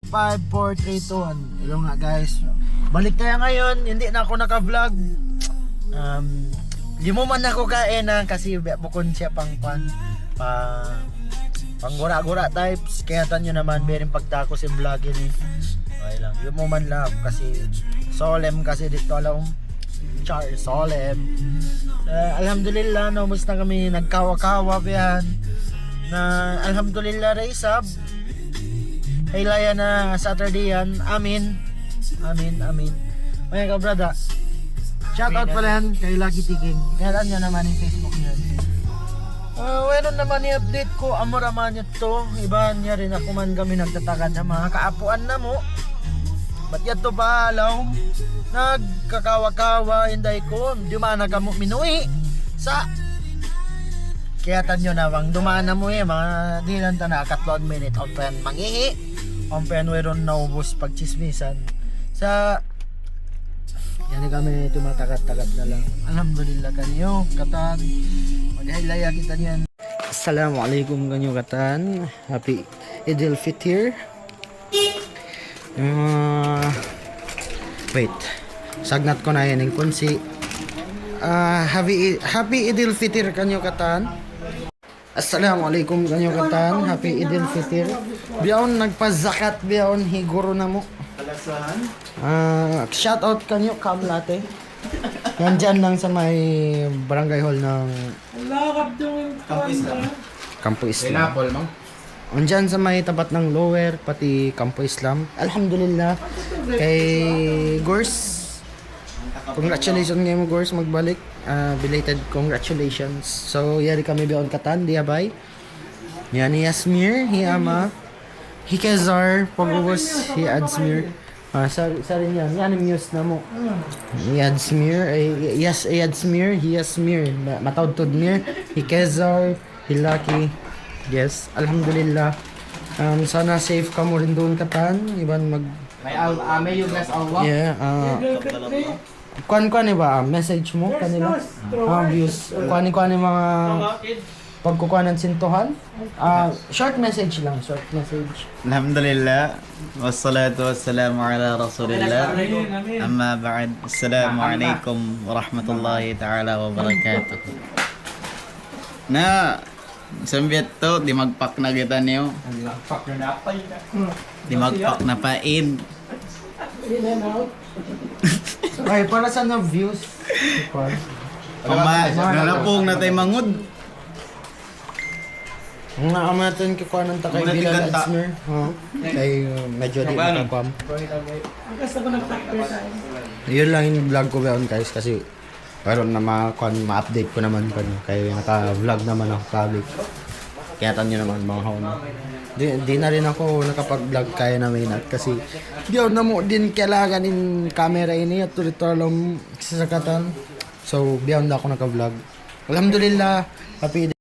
5, 4, 3, 2, 1. Hello nga guys. Balik tayo ngayon. Hindi na ako naka-vlog. Di mo man ako kain kasi bukon siya pang gura-gura types. Kaya tanyo naman meron pagtako si vlog ini. Okay lang. Di mo man lang kasi solemn kasi dito alam. Char solemn. Alhamdulillah no, musta kami nagkawa-kawa yan. Na alhamdulillah Raisab. Haylaya na Saturday yan. Amin. Mga kabrada, shoutout pala yan kay Lucky Tiging. Kailan niya naman yung Facebook niya. Meron naman i-update ko. Amor naman ito. Iba niya rin ako man kami nagtatakan na mga kaapuan na mo. Ba't yan to ba alaw? Nagkakawa-kawa hinday ko. Dumana ka mo minui sa kaya tanyo na bang dumana mo mga di lang ta na 4 minute on pen mangihi on pen meron naubos pagchismisan sa yan kami tumatakat-takat na lang. Alhamdulillah kanyo katan maghaylaya kita niyan. Assalamualaikum kanyo katan, happy Idul Fitr. Wait sagnat ko na yan yung kunsi. Happy Idul Fitr kanyo katan. Assalamualaikum kanyo katan, happy Idul Fitr. Biyaon nagpazakat biyaon higuro na mo. Shout out kanyo Kamlate. Nandyan lang sa may barangay hall ng Campo Islam. Nandyan sa may tapat ng lower pati Campo Islam. Alhamdulillah kay Gors. Congratulations ngayon mo Gors magbalik. Belated congratulations. So yari kami biyon katan diabay. Yan ni Yasmir, hi ama. Hi Kezar, pagubos hi Adsmir. Sorry yan. Yan ang muse na mo. Hi Adsmir, yes Adsmir, hi Yasmir. Matawd-tod mir. Hi Kezar, hi Lucky. Yes, alhamdulillah. Sana safe ka mo rin doon katan. Iban mag may yugas awa. yeah, kuan ba message mo kanila views kuan mga pagkukuanan sintuhan short message Alhamdulillah wassalatu wassalamu ala rasulillah amma ba'd assalamu alaikum warahmatullahi ta'ala wabarakatuh. Na sambiat to di magpak na kita niyo di magpak na pain ay para sa na views nalapong na tayo mangod nga amatan ko kuanan ta kay Bilal Adsmir kay medyo di nakapam yun lang yung vlog ko baon guys kasi pero na ma-update ko naman kay naka-vlog naman ako public kaya tanyo naman mga haon. Di na rin ako nakapag-vlog kaya na minat kasi di na mo din kailangan in camera ini at turito lang sasakatan. So biyaw na ako naka-vlog. Alhamdulillah, happy